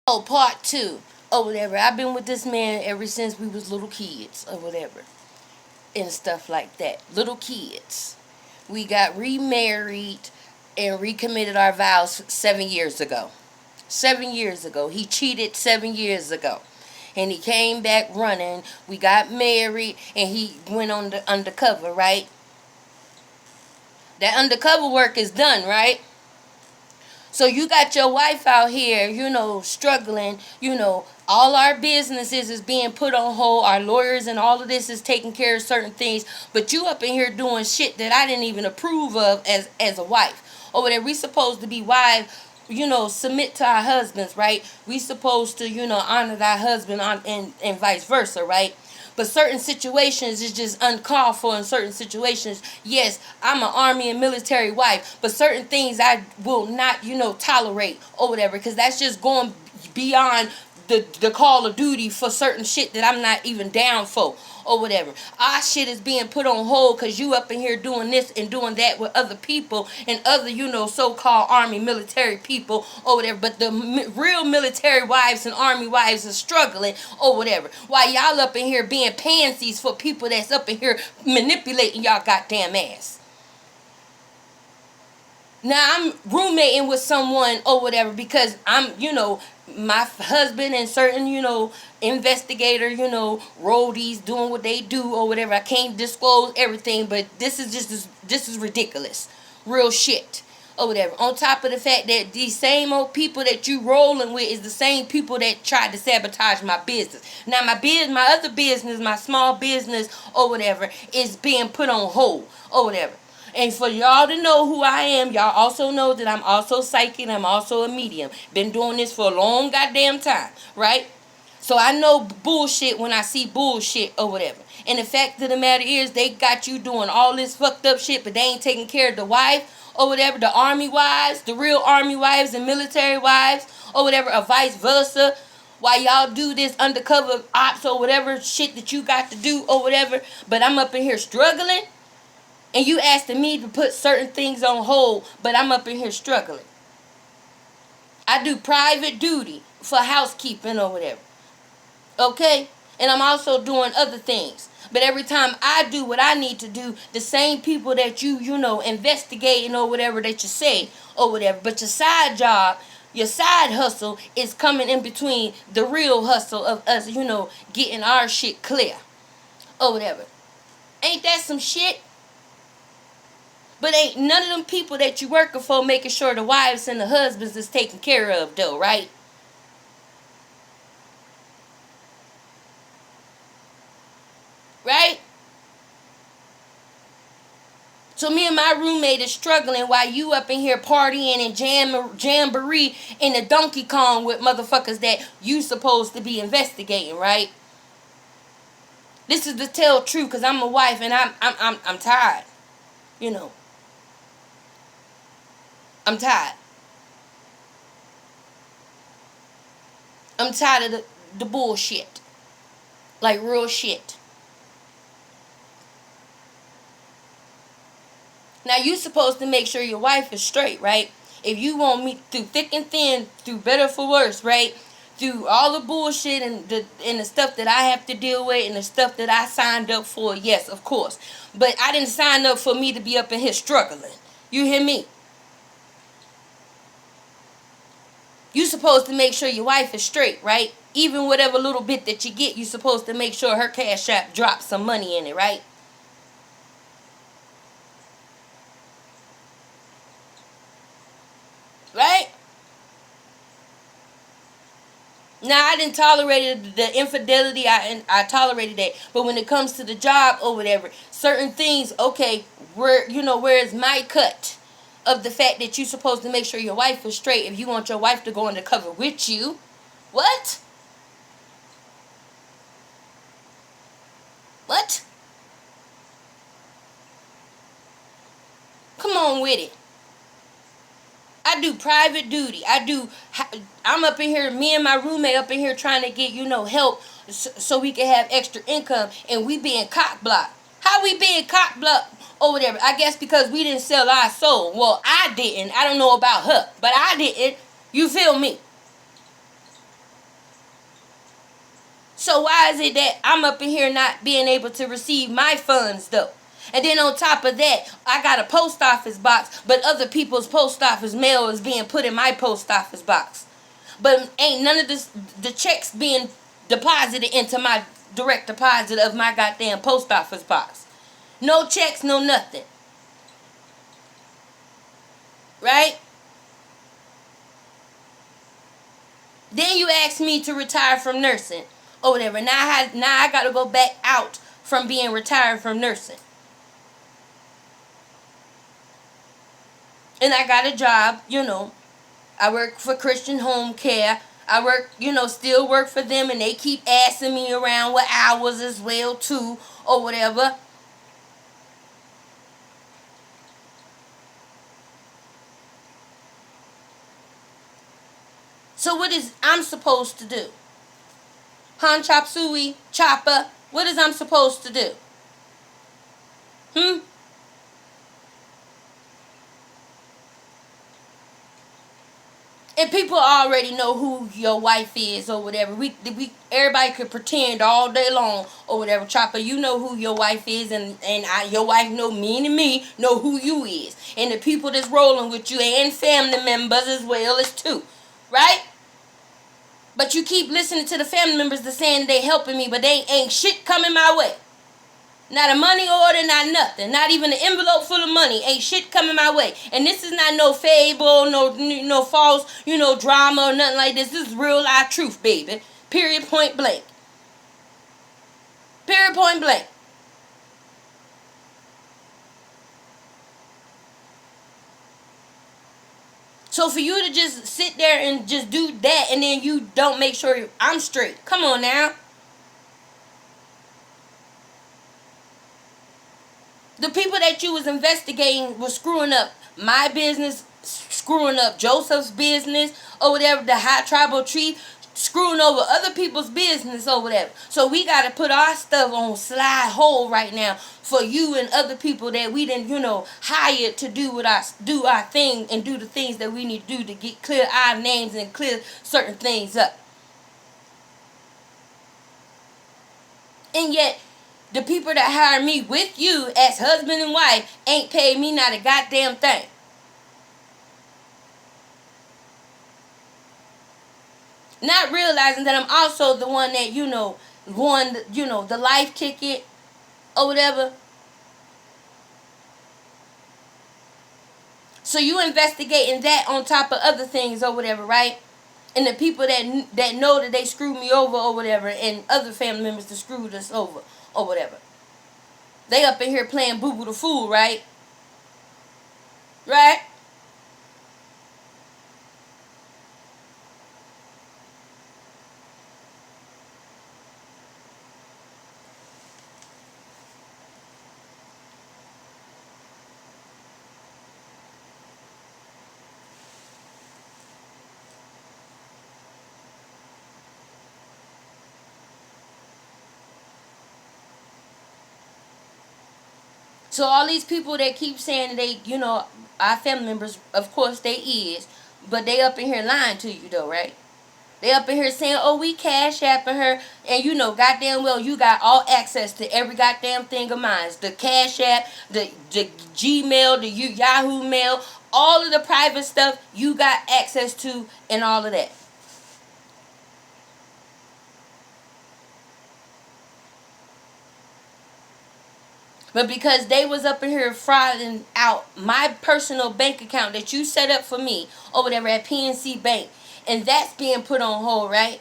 Oh, part two or whatever. I've been with this man ever since we was little kids or whatever and stuff like that. Little kids. We got remarried and recommitted our vows 7 years ago. 7 years ago. He cheated 7 years ago. And he came back running. We got married and he went on the undercover, right? That undercover work is done, right? So you got your wife out here, struggling, all our businesses is being put on hold. Our lawyers and all of this is taking care of certain things. But you up in here doing shit that I didn't even approve of as a wife. Or whatever. We supposed to be wives, submit to our husbands, right? We supposed to, honor our husband and vice versa, right? But certain situations is just uncalled for. In certain situations, yes, I'm an army and military wife, but certain things I will not, tolerate or whatever, because that's just going beyond the call of duty for certain shit that I'm not even down for or whatever. Our shit is being put on hold because you up in here doing this and doing that with other people and other, so-called army military people or whatever. But the real military wives and army wives are struggling or whatever. While y'all up in here being pansies for people that's up in here manipulating y'all goddamn ass. Now I'm roommating with someone or whatever because I'm, my husband and certain, investigator, roadies doing what they do or whatever. I can't disclose everything, but this is ridiculous. Real shit or whatever. On top of the fact that these same old people that you rolling with is the same people that tried to sabotage my business. Now my other business, my small business or whatever, is being put on hold or whatever. And for y'all to know who I am, y'all also know that I'm also psychic. I'm also a medium. Been doing this for a long goddamn time, right? So I know bullshit when I see bullshit or whatever. And the fact of the matter is, they got you doing all this fucked up shit, but they ain't taking care of the wife or whatever, the army wives, the real army wives and military wives or whatever, or vice versa. While y'all do this undercover ops or whatever shit that you got to do or whatever, but I'm up in here struggling. And you asking me to put certain things on hold, but I'm up in here struggling. I do private duty for housekeeping or whatever. Okay? And I'm also doing other things. But every time I do what I need to do, the same people that you investigating or whatever that you say or whatever, but your side job, your side hustle is coming in between the real hustle of us, getting our shit clear or whatever. Ain't that some shit? But ain't none of them people that you working for making sure the wives and the husbands is taken care of though, right? Right? So me and my roommate is struggling while you up in here partying and jamboree in the Donkey Kong with motherfuckers that you supposed to be investigating, right? This is the tell truth, cause I'm a wife and I'm tired. You know, I'm tired. I'm tired of the bullshit. Like real shit. Now you supposed to make sure your wife is straight, right? If you want me through thick and thin, through better for worse, right? Through all the bullshit and the stuff that I have to deal with and the stuff that I signed up for, yes, of course. But I didn't sign up for me to be up in here struggling. You hear me? You supposed to make sure your wife is straight, right? Even whatever little bit that you get, you supposed to make sure her cash app drops some money in it, right? Right? Now I didn't tolerate the infidelity. I tolerated that, but when it comes to the job or whatever, certain things, okay, where is my cut of the fact that you're supposed to make sure your wife is straight if you want your wife to go undercover with you? What? What? Come on with it. I do private duty. I'm up in here, me and my roommate up in here trying to get, help so we can have extra income, and we being cock blocked. How we being cock blocked over there? I guess because we didn't sell our soul. Well, I didn't. I don't know about her, but I didn't. You feel me? So why is it that I'm up in here not being able to receive my funds though? And then on top of that, I got a post office box, but other people's post office mail is being put in my post office box. But ain't none of the checks being deposited into my direct deposit of my goddamn post office box. No checks, no nothing. Right? Then you asked me to retire from nursing or whatever. Now I got to go back out from being retired from nursing. And I got a job, I work for Christian Home Care. I work, still work for them, and they keep asking me around what hours as well too or whatever. So what is I'm supposed to do? Han chop suey, chopper. What is I'm supposed to do? And people already know who your wife is or whatever. Everybody could pretend all day long or whatever. Chopper, you know who your wife is, and your wife know me know who you is. And the people that's rolling with you and family members as well as too. Right? But you keep listening to the family members that saying they helping me, but they ain't shit coming my way. Not a money order, not nothing. Not even an envelope full of money. Ain't shit coming my way. And this is not no fable, no false, drama or nothing like this. This is real life truth, baby. Period, point blank. Period, point blank. So for you to just sit there and just do that and then you don't make sure I'm straight. Come on now. The people that you was investigating was screwing up my business, screwing up Joseph's business or whatever, the high tribal tree, screwing over other people's business or whatever. So we got to put our stuff on slide hold right now for you and other people that we didn't, hired to do our thing and do the things that we need to do to get clear our names and clear certain things up. And yet, the people that hired me with you as husband and wife ain't paid me not a goddamn thing. Not realizing that I'm also the one that, won, the life ticket or whatever. So you investigating that on top of other things or whatever, right? And the people that know that they screwed me over or whatever, and other family members that screwed us over or whatever. They up in here playing Boo Boo the Fool, right? Right? So all these people that keep saying they, our family members, of course they is, but they up in here lying to you though, right? They up in here saying, oh, we cash apping her. And goddamn well, you got all access to every goddamn thing of mine. The cash app, the Gmail, the Yahoo mail, all of the private stuff you got access to and all of that. But because they was up in here frauding out my personal bank account that you set up for me or whatever at PNC Bank, and that's being put on hold, right?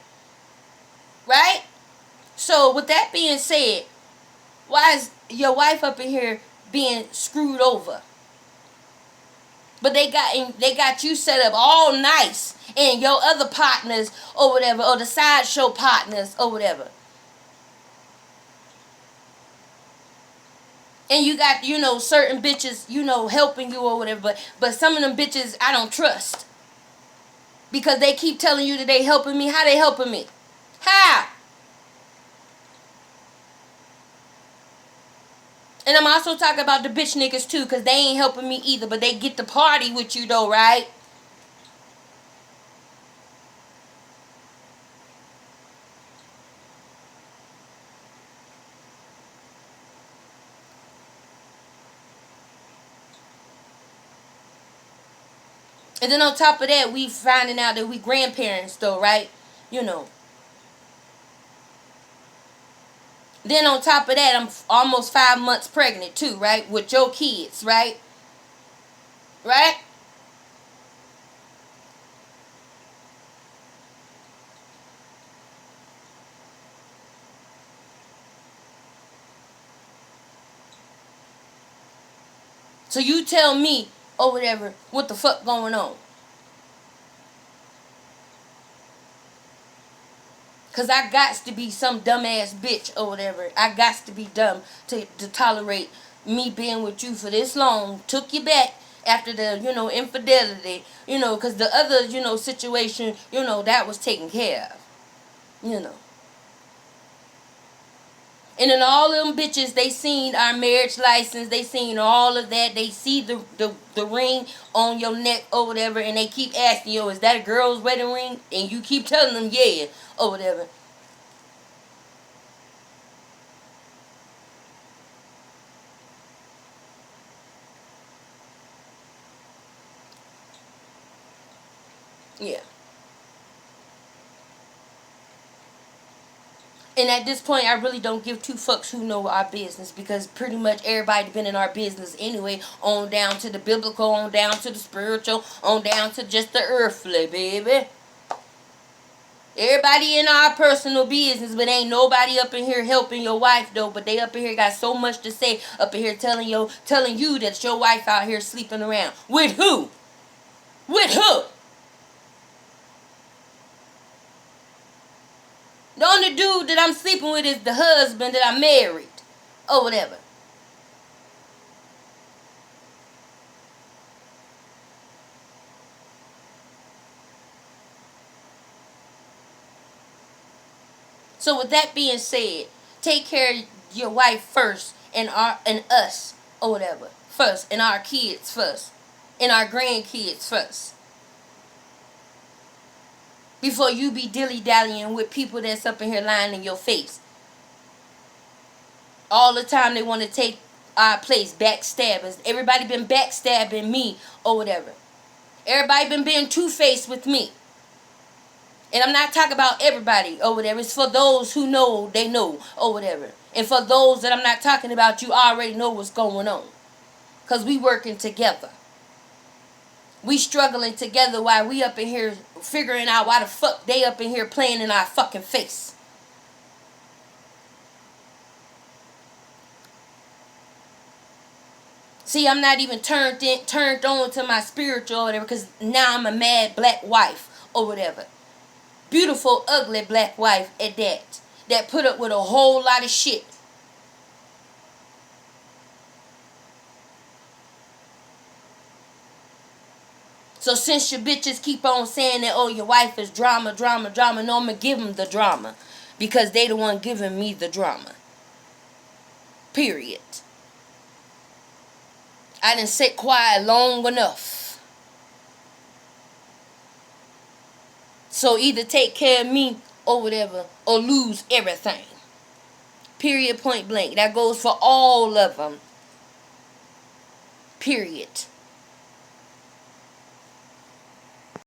Right? So with that being said, why is your wife up in here being screwed over? But they got you set up all nice and your other partners or whatever, or the sideshow partners or whatever. And you got, certain bitches, helping you or whatever. But some of them bitches I don't trust. Because they keep telling you that they helping me. How they helping me? How? And I'm also talking about the bitch niggas too. Because they ain't helping me either. But they get to party with you though, right? And then on top of that, we finding out that we grandparents though, right? You know. Then on top of that, I'm almost 5 months pregnant too, right? With your kids, right? Right? So you tell me or whatever what the fuck going on. Cause I got to be some dumbass bitch or whatever. I got to be dumb to tolerate me being with you for this long. Took you back after the, infidelity, cause the other, situation, that was taken care of, And then all them bitches, they seen our marriage license, they seen all of that, they see the ring on your neck or whatever, and they keep asking you, is that a girl's wedding ring? And you keep telling them, yeah, or whatever. Yeah. And at this point, I really don't give two fucks who know our business, because pretty much everybody been in our business anyway, on down to the biblical, on down to the spiritual, on down to just the earthly, baby. Everybody in our personal business, but ain't nobody up in here helping your wife though. But they up in here got so much to say, up in here telling you that your wife out here sleeping around. With who? With who? The only dude that I'm sleeping with is the husband that I married. Or whatever. So with that being said, take care of your wife first, and us or whatever first, and our kids first, and our grandkids first. Before you be dilly-dallying with people that's up in here lying in your face. All the time they want to take our place, backstabbers. Everybody been backstabbing me or whatever. Everybody been being two-faced with me. And I'm not talking about everybody or whatever. It's for those who know, they know or whatever. And for those that I'm not talking about, you already know what's going on. Because we working together. We struggling together while we up in here figuring out why the fuck they up in here playing in our fucking face. See, I'm not even turned on to my spiritual or whatever, because now I'm a mad black wife or whatever. Beautiful, ugly black wife at that. That put up with a whole lot of shit. So since your bitches keep on saying that, oh, your wife is drama, drama, drama, no, I'm going to give them the drama. Because they the one giving me the drama. Period. I done sit quiet long enough. So either take care of me or whatever, or lose everything. Period, point blank. That goes for all of them. Period.